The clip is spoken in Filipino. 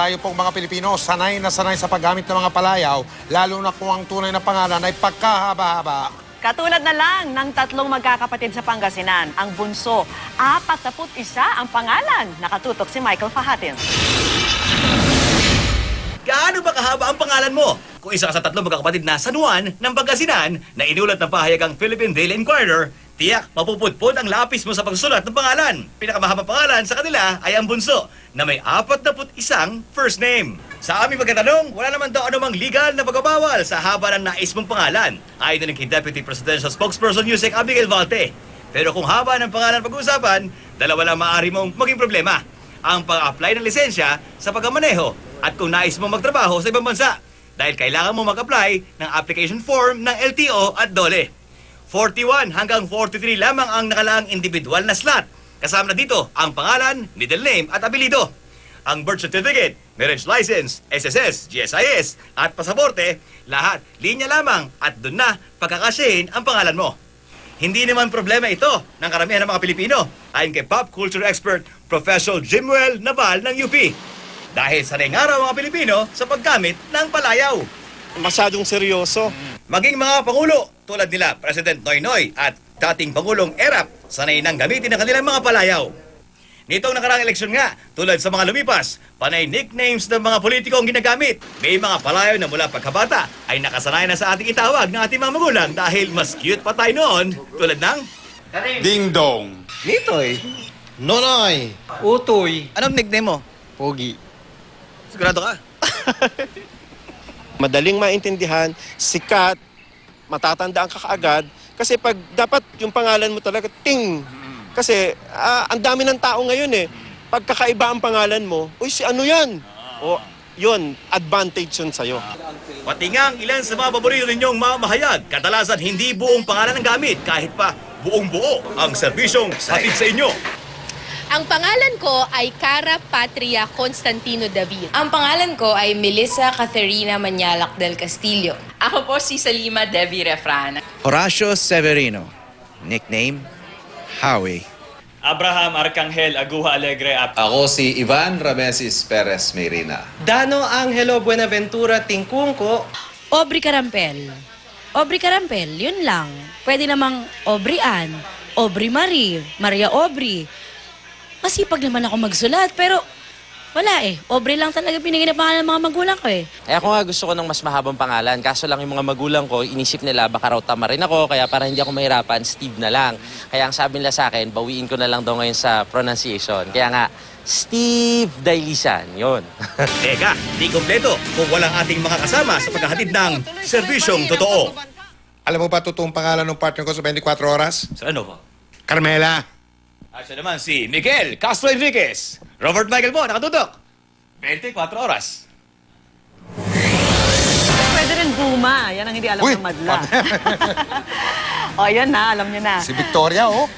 tayo pong mga Pilipino sanay na sanay sa paggamit ng mga palayaw, lalo na kung ang tunay na pangalan ay pagkahaba-haba. Katulad na lang ng tatlong magkakapatid sa Pangasinan, ang bunso, 41 ang pangalan. Nakatutok si Michael Fahatin. Gaano ba kahaba ang pangalan mo? Kung isa ka sa tatlong magkakapatid na San Juan ng Pangasinan na inulat ng pahayagang Philippine Daily Inquirer, tiyak mapupudpod ang lapis mo sa pagsulat ng pangalan. Pinakamahabang pangalan sa kanila ay ang bunso na may 41 first name. Sa aming pagkatanong, wala naman daw anumang legal na pagbabawal sa haba ng nais mong pangalan. Ayon din kay Deputy Presidential Spokesperson Yusek Abigail Valte. Pero kung haba ng pangalan pag-uusapan, dalawa lang maaari mong maging problema. Ang pag-apply ng lisensya sa pagmamaneho at kung nais mong magtrabaho sa ibang bansa. Dahil kailangan mo mag-apply ng application form ng LTO at DOLE. 41 hanggang 43 lamang ang nakalaang individual na slot. Kasama na dito ang pangalan, middle name at apelido. Ang birth certificate, marriage license, SSS, GSIS at pasaporte, lahat linya lamang at doon na pagkakasyahin ang pangalan mo. Hindi naman problema ito ng karamihan ng mga Pilipino, ayon kay pop culture expert Professor Jimuel Naval ng UP. Dahil sanay nga raw mga Pilipino sa paggamit ng palayaw. Masyadong seryoso. Maging mga pangulo tulad nila President Noynoy at dating Pangulong Erap sanay nang gamitin ang kanilang mga palayaw. Nitong nakaraang eleksyon nga, tulad sa mga lumipas, panay nicknames ng mga politiko ang ginagamit. May mga palayaw na mula pagkabata ay nakasanayan na sa ating itawag ng ating mga magulang dahil mas cute pa tayo noon tulad ng Ding Dong. Nitoy. Nonoy. Utoy. Anong nickname mo? Pogi. Sigurado ka? Madaling maintindihan, sikat, matatandaan ka kaagad. Kasi pag dapat yung pangalan mo talaga, ting. Kasi ang dami ng tao ngayon eh. Pag kakaiba ang pangalan mo, uy, si ano yan? O, yun, advantage yun sa'yo. Pati nga ang ilan sa mga paborito ninyong mamahayag, kadalasan hindi buong pangalan ang gamit, kahit pa buong buo ang serbisyong hatid sa inyo. Ang pangalan ko ay Cara Patria Constantino David. Ang pangalan ko ay Melissa Catherina Manyalak del Castillo. Ako po si Salima Devi Refrana. Horacio Severino, nickname Howie. Abraham Arcangel Aguja Alegre. Ako si Ivan Ramesis Perez Mayrina. Dano Angelo Buenaventura Tingkungko. Aubrey Carampel. Aubrey Carampel, yun lang. Pwede namang Aubrey Ann, Aubrey Marie, Maria Aubrey. Masipag naman ako magsulat, pero wala eh. Aubrey lang talaga binigyan na pangalan ng mga magulang ko eh. Ako nga gusto ko ng mas mahabang pangalan. Kaso lang yung mga magulang ko, inisip nila baka raw tama rin ako. Kaya para hindi ako mahirapan, Steve na lang. Kaya ang sabi nila sa akin, bawiin ko na lang daw ngayon sa pronunciation. Kaya nga, Steve Dailisan. Yun. Teka, di kompleto kung walang ating mga kasama sa paghahatid ng serbisyong totoo. Alam mo ba totoong pangalan ng partner ko sa 24 oras? Sa ano ba? Carmela. Siya naman si Miguel Castro Enriquez. Robert Michael po, nakatutok. 24 oras. Pwede rin Buma. Yan ang hindi alam Uy! ng madla. O, yan na. Alam niyo na. Si Victoria, oh.